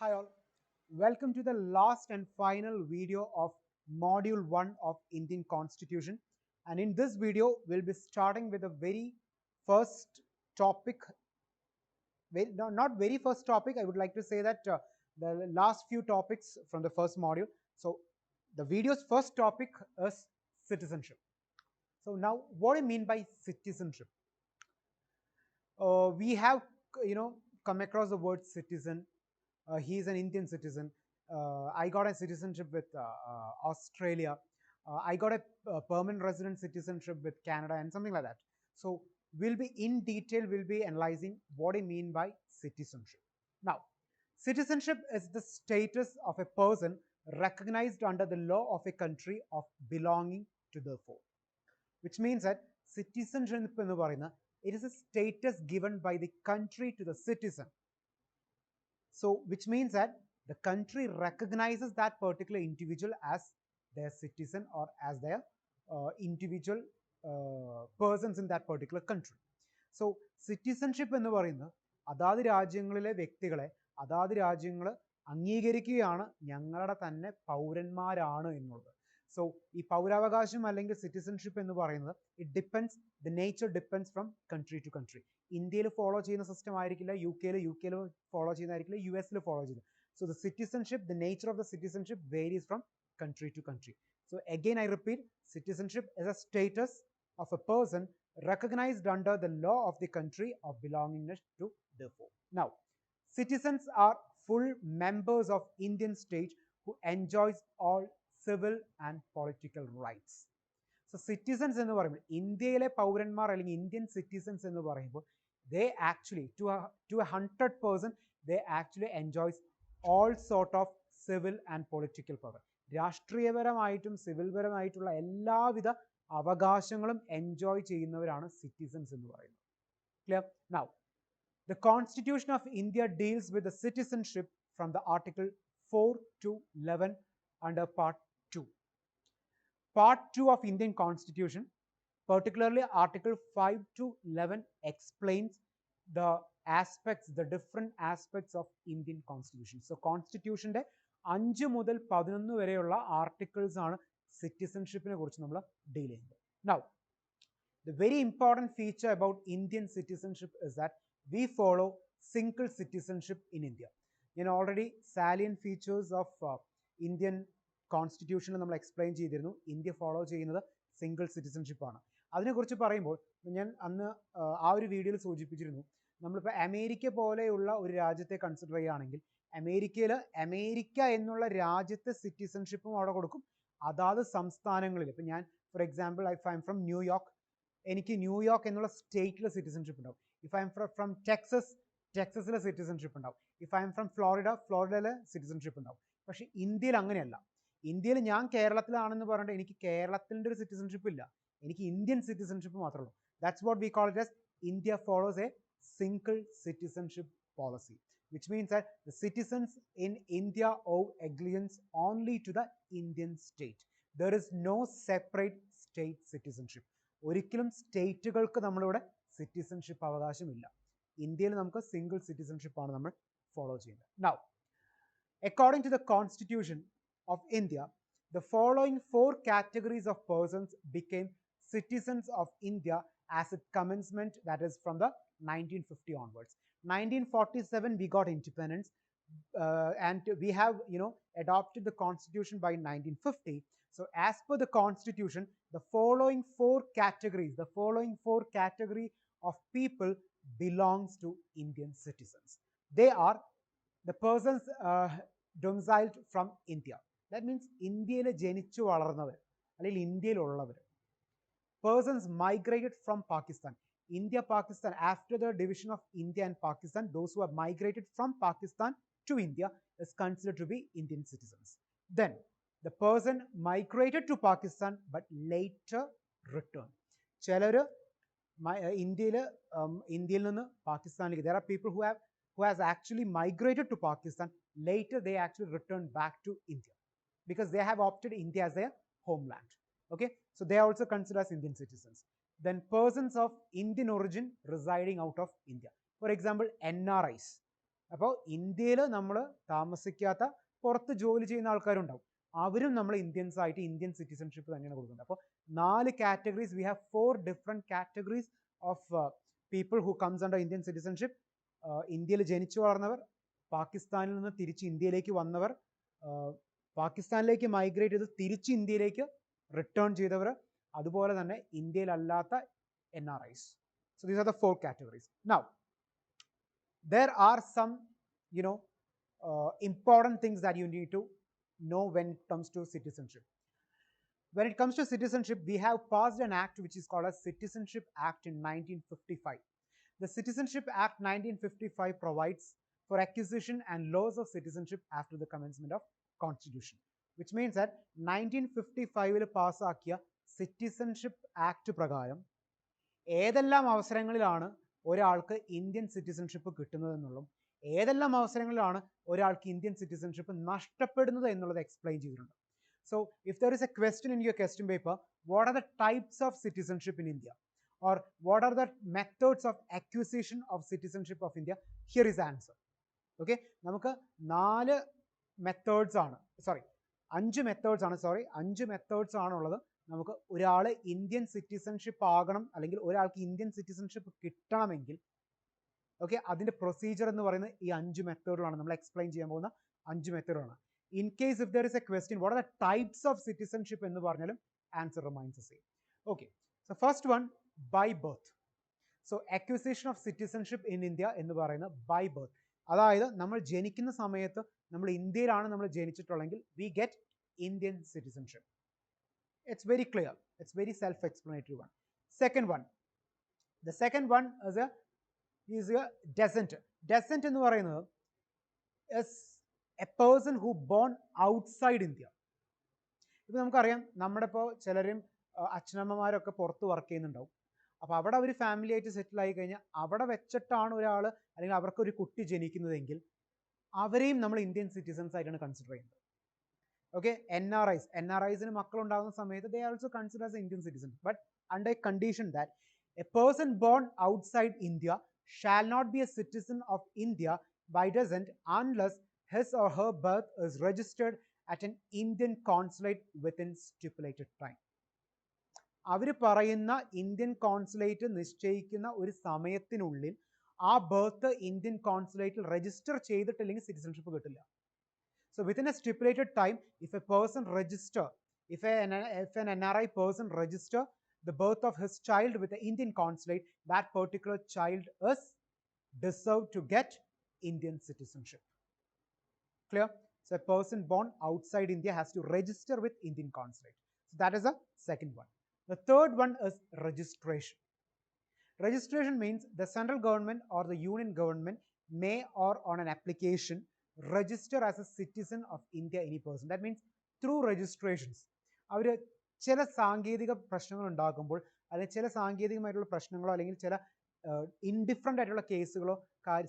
Hi all, welcome to the last and final video of Module 1 of Indian Constitution. And in this video, we'll be starting with the very first topic, not very first topic, I would like to say that the last few topics from the first module. So the video's first topic is citizenship. So now what do I mean by citizenship? We have, come across the word citizen. He is an Indian citizen. I got a citizenship with Australia. I got a permanent resident citizenship with Canada and something like that. So we'll be in detail, we'll be analyzing what I mean by citizenship. Now, citizenship is the status of a person recognized under the law of a country of belonging to the four. Which means that citizenship എന്ന് പറയുന്ന it is a status given by the country to the citizen. So which means that the country recognizes that particular individual as their citizen or as their individual persons in that particular country. So citizenship എന്ന് പറയുന്നത് അതാത് രാജ്യങ്ങളിലെ വ്യക്തികളെ അതാത് രാജ്യങ്ങൾ അംഗീകരിക്കുകയാണ് ഞങ്ങളുടെ തന്നെ പൗരന്മാരാണ് എന്നുള്ളത്. സോ ഈ പൗരാവകാശം അല്ലെങ്കിൽ സിറ്റിസൺഷിപ്പ് എന്ന് പറയുന്നത് it depends, the nature depends from country to country. ഇന്ത്യയിൽ ഫോളോ ചെയ്യുന്ന സിസ്റ്റം ആയിരിക്കില്ല യു കെയിൽ ഫോളോ ചെയ്യുന്നതായിരിക്കില്ല യു എസിൽ ഫോളോ ചെയ്യുന്നത്. So the citizenship, the nature of the citizenship varies from country to country. So again I repeat, citizenship is a status of a person recognized under the law of the country of belongingness to therefore. Now, citizens are full members of Indian state who enjoys all civil and political rights. So citizens എന്ന് പറയുമ്പോൾ ഇന്ത്യയിലെ പൗരന്മാർ അല്ലെങ്കിൽ Indian citizens എന്ന് പറയുമ്പോൾ they actually to a 100% they actually enjoys all sort of civil and political power. രാഷ്ട്രീയപരമായിട്ടും civil പരമായിട്ടുള്ള എല്ലാവിധ അവകാശങ്ങളും എൻജോയ് ചെയ്യുന്നവരാണ് സിറ്റിസൺസ് എന്ന് പറയുന്നത്. Clear? Now the Constitution of India deals with the citizenship from the Article 4 to 11 under Part 2. Part 2 of Indian Constitution, particularly Article 5 to 11, explains the aspects, the different aspects of Indian Constitution. So Constitution 5 മുതൽ 11 വരെയുള്ള articles ആണ് സിറ്റിസൺഷിപ്പിനെ കുറിച്ച് നമ്മൾ deal ചെയ്യുന്നത്. Now, the very important feature about Indian citizenship is that we follow single citizenship in India. ഞാൻ already salient features of Indian Constitution നമ്മൾ explain ചെയ്തിരുന്നു. India follow ചെയ്യുന്നത് സിംഗിൾ സിറ്റിസൺഷിപ്പ് ആണ്. അതിനെക്കുറിച്ച് പറയുമ്പോൾ ഞാൻ അന്ന് ആ ഒരു വീഡിയോയിൽ സൂചിപ്പിച്ചിരുന്നു, നമ്മളിപ്പോൾ അമേരിക്ക പോലെയുള്ള ഒരു രാജ്യത്തെ കൺസിഡർ ചെയ്യുകയാണെങ്കിൽ അമേരിക്കയിൽ അമേരിക്ക എന്നുള്ള രാജ്യത്തെ സിറ്റിസൺഷിപ്പും അവിടെ കൊടുക്കും. അതാത് സംസ്ഥാനങ്ങളിൽ ഇപ്പം ഞാൻ for example I I'm from New York, എനിക്ക് ന്യൂയോർക്ക് എന്നുള്ള സ്റ്റേറ്റിലെ സിറ്റിസൺഷിപ്പ് ഉണ്ടാവും. If I'm from Texas, ടെക്സസിലെ സിറ്റിസൺഷിപ്പ് ഉണ്ടാവും. If I'm from Florida, ഫ്ലോറിഡയിലെ സിറ്റിസൺഷിപ്പ് ഉണ്ടാവും. പക്ഷെ ഇന്ത്യയിൽ അങ്ങനെയല്ല. ഇന്ത്യയിൽ ഞാൻ കേരളത്തിലാണെന്ന് പറഞ്ഞിട്ട് എനിക്ക് കേരളത്തിൻ്റെ ഒരു സിറ്റിസൺഷിപ്പ് ഇല്ല, എനിക്ക് ഇന്ത്യൻ സിറ്റിസൺഷിപ്പ് മാത്രമേ ഉള്ളൂ. That's what we call it as India follows A single citizenship policy, which means that the citizens in India owe allegiance only to the Indian state. There is no separate state citizenship. ഒരിക്കലും സ്റ്റേറ്റുകൾക്ക് നമ്മളിവിടെ citizenship അവകാശമില്ല. ഇന്ത്യയിൽ നമുക്ക് single citizenship ആണ് നമ്മൾ follow ചെയ്യുന്നത്. Now, according to the Constitution of India, the following 4 categories of persons became citizens of India as its commencement, that is from the 1950 onwards. 1947 we got independence, and we have adopted the constitution by 1950. So as per the constitution, the following 4 category of people belongs to Indian citizens. They are the persons domiciled from India. That means ഇന്ത്യയിൽ ജനിച്ചു വളർന്നവർ അല്ലെങ്കിൽ ഇന്ത്യയിലുള്ളവർ. Persons migrated from Pakistan. India, Pakistan, after the division of India and Pakistan, those who have migrated from Pakistan to India is considered to be Indian citizens. Then, the person migrated to Pakistan but later returned. ചിലര് ഇന്ത്യയിൽ നിന്ന് പാകിസ്ഥാനിലേക്ക്, there are people who has actually migrated to Pakistan. Later, they actually returned back to India because they have opted India as their homeland. Okay, so they are also considered as Indian citizens. Then persons of Indian origin residing out of India. For example, NRIs. അപ്പോൾ ഇന്ത്യയിൽ നമ്മൾ താമസിക്കാത്ത പുറത്ത് ജോലി ചെയ്യുന്ന ആൾക്കാരുണ്ടാവും, അവരും നമ്മൾ Indians ആയിട്ട് ഇന്ത്യൻ സിറ്റിസൺഷിപ്പ് തന്നെയാണ് കൊടുക്കുന്നത്. അപ്പോൾ 4 categories, we have 4 different categories of people who comes under Indian citizenship. ഇന്ത്യയിൽ ജനിച്ചു വളർന്നവർ, പാകിസ്ഥാനിൽ നിന്ന് തിരിച്ച് ഇന്ത്യയിലേക്ക് വന്നവർ, പാകിസ്ഥാനിലേക്ക് മൈഗ്രേറ്റ് ചെയ്ത് തിരിച്ച് ഇന്ത്യയിലേക്ക് റിട്ടേൺ ചെയ്തവർ, അതുപോലെ തന്നെ ഇന്ത്യയിലല്ലാത്ത NRIs. So these are the 4 categories. Now, there are some, important things that you need to know when it comes to citizenship. When it comes to citizenship, we have passed an act which is called as Citizenship Act in 1955. The Citizenship Act 1955 provides for acquisition and laws of citizenship after the commencement of Constitution, which means that 1955 പാസ്സാക്കിയ citizenship act പ്രകാരം ഏതെല്ലാം അവസരങ്ങളിലാണ് ഒരാൾക്ക് Indian citizenship കിട്ടുന്നതെന്നുള്ളതും ഏതെല്ലാം അവസരങ്ങളിലാണ് ഒരാൾക്ക് Indian citizenship നഷ്ടപ്പെടുന്നത് എന്നുള്ളത് explain ചെയ്തിട്ടുണ്ട്. So if there is a question in your question paper, what are the types of citizenship in India, or what are the methods of acquisition of citizenship of India, here is the answer. Okay, നമുക്ക് 4 methods ആണ്, sorry 5 methods ആണ്, ആണുള്ളത്. നമുക്ക് ഒരാൾ Indian citizenship ആകണം, അല്ലെങ്കിൽ ഒരാൾക്ക് Indian citizenship കിട്ടണമെങ്കിൽ, ഓക്കെ, അതിൻ്റെ പ്രൊസീജിയർ എന്ന് പറയുന്നത് ഈ 5 മെത്തേഡുകളാണ്. നമ്മൾ എക്സ്പ്ലെയിൻ ചെയ്യാൻ പോകുന്ന 5 മെത്തേഡുകളാണ്. In case if there is a question, what are the types of citizenship എന്ന് പറഞ്ഞാലും answer remains the same. Okay, so first one, by birth. So acquisition of citizenship in India എന്ന് പറയുന്നത് by birth. അതായത് നമ്മൾ ജനിക്കുന്ന സമയത്ത് നമ്മൾ ഇന്ത്യയിലാണ് നമ്മൾ ജനിച്ചിട്ടുള്ളെങ്കിൽ we get Indian citizenship. It's very clear. It's very self-explanatory one. Second one. The second one is a descent. Descent എന്ന് പറയുന്നത് is a person who born outside India. ഇപ്പോൾ നമുക്കറിയാം, നമ്മുടെ ഇപ്പോൾ ചിലരും അച്ഛനമ്മമാരൊക്കെ പുറത്ത് വർക്ക് ചെയ്യുന്നുണ്ടാവും. അപ്പോൾ അവിടെ അവർ ഫാമിലി ആയിട്ട് സെറ്റിൽ ആയി കഴിഞ്ഞാൽ അവിടെ വെച്ചിട്ടാണ് ഒരാൾ, അല്ലെങ്കിൽ അവർക്കൊരു കുട്ടി ജനിക്കുന്നതെങ്കിൽ അവരെയും നമ്മൾ ഇന്ത്യൻ സിറ്റിസൺസ് ആയിട്ടാണ് കൺസിഡർ ചെയ്യുന്നത്. ഓക്കെ, NRIസിന് മക്കളുണ്ടാകുന്ന സമയത്ത് they also considered as Indian citizens, but under a condition that a person born outside India shall not be a citizen of India by descent unless his or her birth is registered at an Indian consulate within stipulated time. അവർ പറയുന്ന Indian consulate നിശ്ചയിക്കുന്ന ഒരു സമയത്തിനുള്ളിൽ ആ birth Indian കോൺസുലേറ്റിൽ register ചെയ്തിട്ടില്ലെങ്കിൽ citizenship കിട്ടില്ല. So within a stipulated time, if a person register, if an NRI person register the birth of his child with the Indian consulate, that particular child is deserved to get Indian citizenship. Clear? So a person born outside India has to register with Indian consulate. So that is the second one. The third one is registration. Registration means the central government or the union government may, or on an application, register as a citizen of India any person. That means through registrations. അവർ ചില സാങ്കേതിക പ്രശ്നങ്ങൾ ഉണ്ടാകുമ്പോൾ, അല്ലെങ്കിൽ ചില സാങ്കേതികമായിട്ടുള്ള പ്രശ്നങ്ങളോ അല്ലെങ്കിൽ ചില indifferent ആയിട്ടുള്ള കേസുകളോ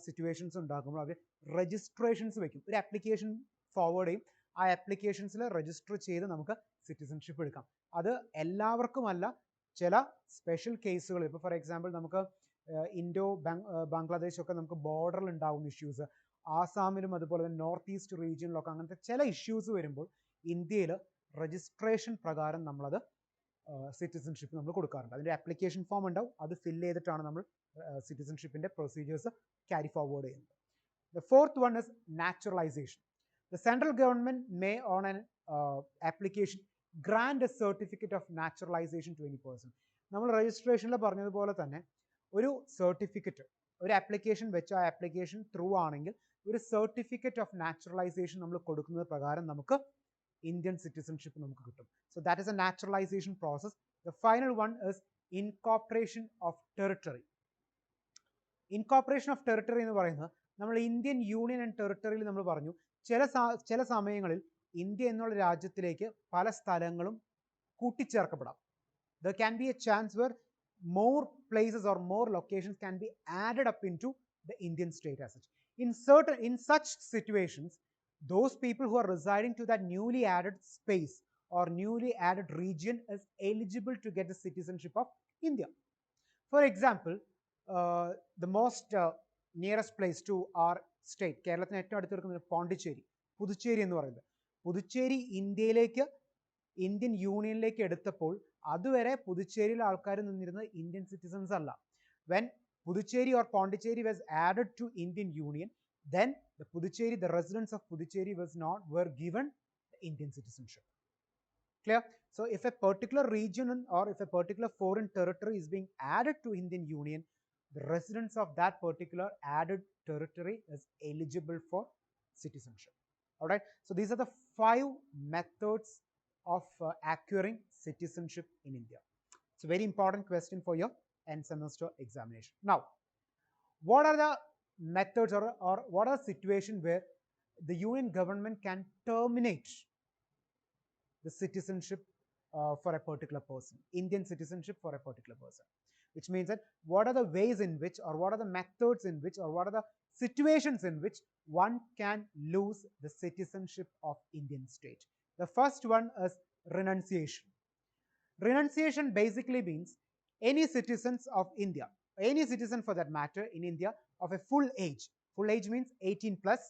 സിറ്റുവേഷൻസ് ഉണ്ടാകുമ്പോൾ അവർ രജിസ്ട്രേഷൻസ് വെക്കും. ഒരു ആപ്ലിക്കേഷൻ ഫോർവേഡ് ചെയ്യും, ആ ആപ്ലിക്കേഷൻസിൽ രജിസ്റ്റർ ചെയ്ത് നമുക്ക് സിറ്റിസൺഷിപ്പ് എടുക്കാം. അത് എല്ലാവർക്കുമല്ല, ചില സ്പെഷ്യൽ കേസുകൾ, ഇപ്പോൾ ഫോർ എക്സാമ്പിൾ നമുക്ക് ബംഗ്ലാദേശൊക്കെ നമുക്ക് ബോർഡറിൽ ഉണ്ടാകുന്ന ഇഷ്യൂസ്, ആസാമിലും അതുപോലെ തന്നെ നോർത്ത് ഈസ്റ്റ് റീജിയനിലൊക്കെ അങ്ങനത്തെ ചില ഇഷ്യൂസ് വരുമ്പോൾ ഇന്ത്യയിൽ രജിസ്ട്രേഷൻ പ്രകാരം നമ്മളത് സിറ്റിസൺഷിപ്പ് നമ്മൾ കൊടുക്കാറുണ്ട്. അതിൻ്റെ ആപ്ലിക്കേഷൻ ഫോം ഉണ്ടാവും, അത് ഫില്ല് ചെയ്തിട്ടാണ് നമ്മൾ സിറ്റിസൺഷിപ്പിൻ്റെ പ്രൊസീജിയേഴ്സ് ക്യാരി ഫോർവേഡ് ചെയ്യുന്നത്. The fourth one is naturalization. The central government may on an application grant a certificate of naturalization to any person. നമ്മൾ രജിസ്ട്രേഷനിൽ പറഞ്ഞതുപോലെ തന്നെ ഒരു സർട്ടിഫിക്കറ്റ്, ഒരു ആപ്ലിക്കേഷൻ വെച്ച് ആ ആപ്ലിക്കേഷൻ ത്രൂ ആണെങ്കിൽ ഒരു സർട്ടിഫിക്കറ്റ് ഓഫ് നാച്ചുറലൈസേഷൻ നമ്മൾ കൊടുക്കുന്നത് പ്രകാരം നമുക്ക് ഇന്ത്യൻ സിറ്റിസൺഷിപ്പ് നമുക്ക് കിട്ടും. So that is A naturalisation process. The final one is incorporation of territory. Incorporation of territory എന്ന് പറയുന്നത് നമ്മൾ ഇന്ത്യൻ യൂണിയൻ ആൻഡ് ടെറിട്ടറിയിൽ നമ്മൾ പറഞ്ഞു ചില സമയങ്ങളിൽ ഇന്ത്യ എന്നുള്ള രാജ്യത്തിലേക്ക് പല സ്ഥലങ്ങളും കൂട്ടിച്ചേർക്കപ്പെടാം. There can be a chance where more places or more locations can be added up into the Indian state as such. In such situations, those people who are residing to that newly added space or newly added region is eligible to get the citizenship of India. For example, the most nearest place to our state, കേരളത്തിന് ഏറ്റവും അടുത്ത് കിടക്കുന്ന പോണ്ടിച്ചേരി, പുതുച്ചേരി എന്ന് പറയുന്നത്. പുതുച്ചേരി ഇന്ത്യയിലേക്ക്, Indian യൂണിയനിലേക്ക് എടുത്തപ്പോൾ അതുവരെ പുതുച്ചേരിയിലെ ആൾക്കാർ നിന്നിരുന്നത് ഇന്ത്യൻ സിറ്റിസൺസ് അല്ല. When Puducherry or Pondicherry was added to Indian Union, then the Puducherry, the residents of Puducherry were given Indian citizenship. Clear? So if a particular region or if a particular foreign territory is being added to Indian Union, the residents of that particular added territory is eligible for citizenship. All right. So these are the 5 methods of acquiring citizenship in India. It's a very important question for your end semester examination. Now, what are the methods or what are the situations where the union government can terminate the citizenship for a particular person, Indian citizenship for a particular person? Which means that what are the ways in which, or what are the methods in which, or what are the situations in which one can lose the citizenship of Indian state? The first one is renunciation. Renunciation basically means any citizens of India, any citizen for that matter in India of a full age means 18 plus,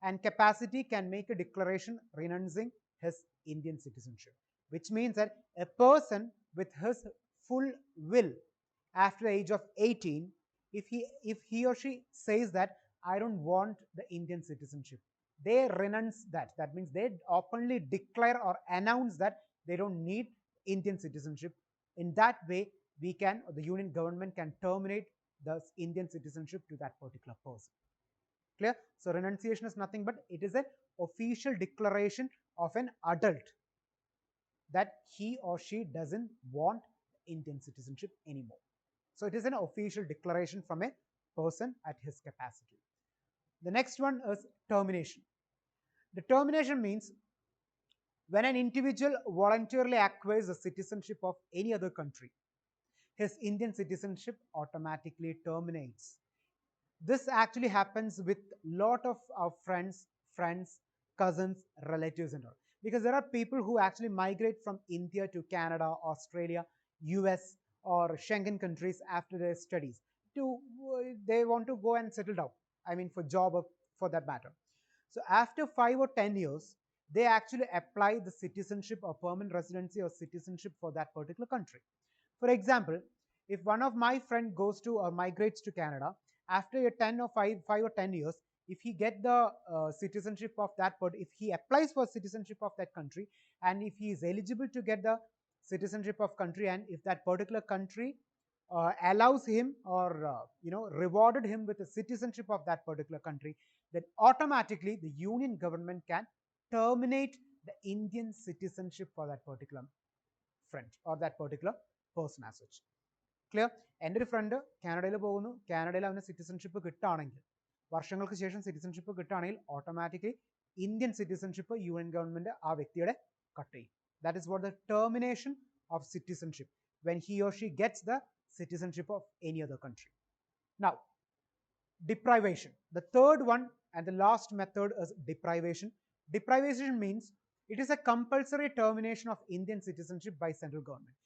and capacity can make a declaration renouncing his Indian citizenship, which means that a person with his full will after the age of 18, if he or she says that I don't want the Indian citizenship, they renounce that. That means they openly declare or announce that they don't need Indian citizenship. In that way, we can, or the union government can terminate the Indian citizenship to that particular person. Clear? So renunciation is nothing but it is an official declaration of an adult that he or she doesn't want Indian citizenship anymore. So it is an official declaration from a person at his capacity. The next one is termination. The termination means when an individual voluntarily acquires the citizenship of any other country, his Indian citizenship automatically terminates. This actually happens with lot of our friends, cousins, relatives and all. Because there are people who actually migrate from India to Canada, Australia, US or Schengen countries after their studies. They want to go and settle down, I mean for job or for that matter. So after 5 or 10 years, they actually apply the citizenship or permanent residency or citizenship for that particular country. For example, if one of my friend goes to or migrates to Canada, after a 10 or 5 or 10 years, if he get the citizenship of that, if he applies for citizenship of that country, and if he is eligible to get the citizenship of country, and if that particular country allows him or rewarded him with the citizenship of that particular country, then automatically the union government can terminate the Indian citizenship for that particular friend or that particular person as such. Clear? എൻ്റെ ഒരു front കാനഡയിൽ പോകുന്നു, കാനഡയിൽ അവന് citizenship കിട്ടുകയാണെങ്കിൽ, വർഷങ്ങൾക്ക് ശേഷം citizenship കിട്ടുകയാണെങ്കിൽ automatically Indian citizenship union government ആ വ്യക്തിയുടെ കട്ട് ചെയ്യും. That is what the termination of citizenship when he or she gets the citizenship of any other country. Now, deprivation. The third one and the last method is deprivation. Deprivation means it is a compulsory termination of Indian citizenship by central government.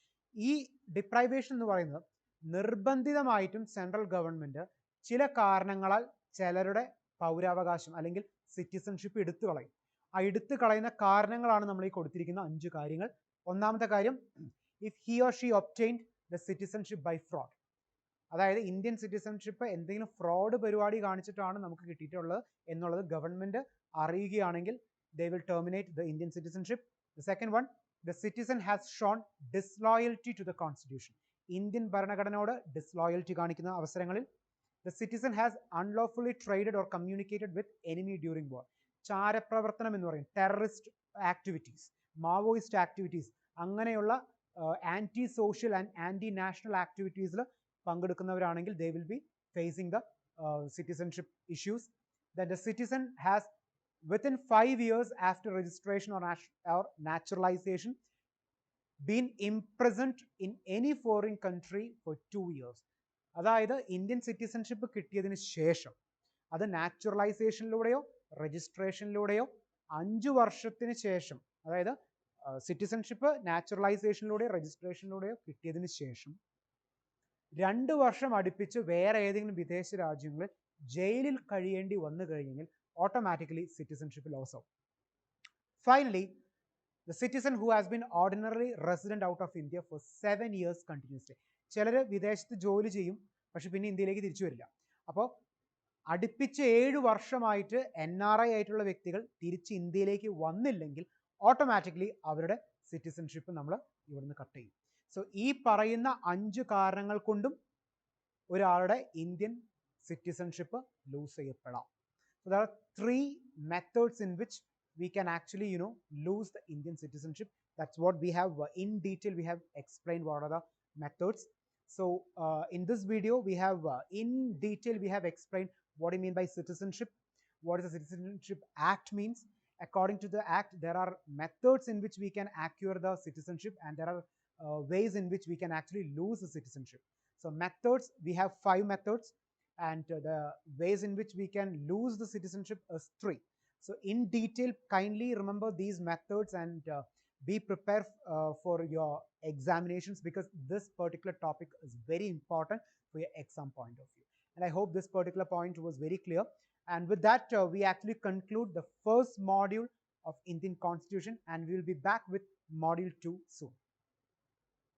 ഈ deprivation എന്ന് പറയുന്നത് നിർബന്ധിതമായിട്ടും central government ചില കാരണങ്ങളാൽ ചിലരുടെ പൗരാവകാശം അല്ലെങ്കിൽ citizenship എടുത്തു കളയും. ആ എടുത്തു കളയുന്ന കാരണങ്ങളാണ് നമ്മൾ ഈ കൊടുത്തിരിക്കുന്ന 5 കാര്യങ്ങൾ. ഒന്നാമത്തെ കാര്യം, if he or she obtained the citizenship by fraud. അതായത് ഇന്ത്യൻ സിറ്റിസൺഷിപ്പ് എന്തെങ്കിലും ഫ്രോഡ് പരിപാടി കാണിച്ചിട്ടാണ് നമുക്ക് കിട്ടിയിട്ടുള്ളത് എന്നുള്ളത് government അറിയുകയാണെങ്കിൽ they will terminate the Indian citizenship. The second one, the citizen has shown disloyalty to the constitution. Indian ഭരണഘടനയോട് disloyalty കാണിക്കുന്ന അവസരങ്ങളിൽ the citizen has unlawfully traded or communicated with enemy during war. ചാരപ്രവർത്തനം എന്ന് പറയും, terrorist activities, Maoist activities, അങ്ങനെയുള്ള anti social and anti national ആക്ടിവിറ്റീസിൽ പങ്കെടുക്കുന്നവരാണെങ്കിൽ they will be facing the citizenship issues. That the citizen has within 5 years after registration or naturalization been imprisoned in any foreign country for 2 years. അതായത് Indian citizenship കിട്ടിയതിന് ശേഷം അത് നാച്ചുറലൈസേഷനിലൂടെയോ രജിസ്ട്രേഷനിലൂടെയോ 5 വർഷത്തിന് ശേഷം, അതായത് citizenship നാച്ചുറലൈസേഷനിലൂടെയോ രജിസ്ട്രേഷനിലൂടെയോ കിട്ടിയതിന് ശേഷം 2 വർഷം അടുപ്പിച്ച് വേറെ ഏതെങ്കിലും വിദേശ രാജ്യങ്ങളിൽ ജയിലിൽ കഴിയേണ്ടി വന്നു കഴിഞ്ഞെങ്കിൽ ഓട്ടോമാറ്റിക്കലി സിറ്റിസൺഷിപ്പ് ലോസ് ആവും. Finally, the citizen who has been ordinary resident out of India for 7 years continuously. ചിലർ വിദേശത്ത് ജോലി ചെയ്യും, പക്ഷെ പിന്നെ ഇന്ത്യയിലേക്ക് തിരിച്ചു വരില്ല. അപ്പോൾ അടുപ്പിച്ച് 7 വർഷമായിട്ട് NRI ആയിട്ടുള്ള വ്യക്തികൾ തിരിച്ച് ഇന്ത്യയിലേക്ക് വന്നില്ലെങ്കിൽ ഓട്ടോമാറ്റിക്കലി അവരുടെ സിറ്റിസൺഷിപ്പ് നമ്മൾ ഇവിടുന്ന് കട്ട് ചെയ്യും. സോ ഈ പറയുന്ന 5 കാരണങ്ങൾ കൊണ്ടും ഒരാളുടെ ഇന്ത്യൻ സിറ്റിസൺഷിപ്പ് ലൂസ് ചെയ്യപ്പെടാം. So there are 3 methods in which we can actually, lose the Indian citizenship. That's what we have in detail. We have explained what are the methods. So in this video, we have in detail, we have explained what do you mean by citizenship, what is the Citizenship Act means. According to the Act, there are methods in which we can acquire the citizenship, and there are ways in which we can actually lose the citizenship. So methods, we have 5 methods, and the ways in which we can lose the citizenship is 3. So in detail, kindly remember these methods and be prepared for your examinations, because this particular topic is very important for your exam point of view. And I hope this particular point was very clear. And with that, we actually conclude the first module of Indian Constitution, and we will be back with module 2 soon.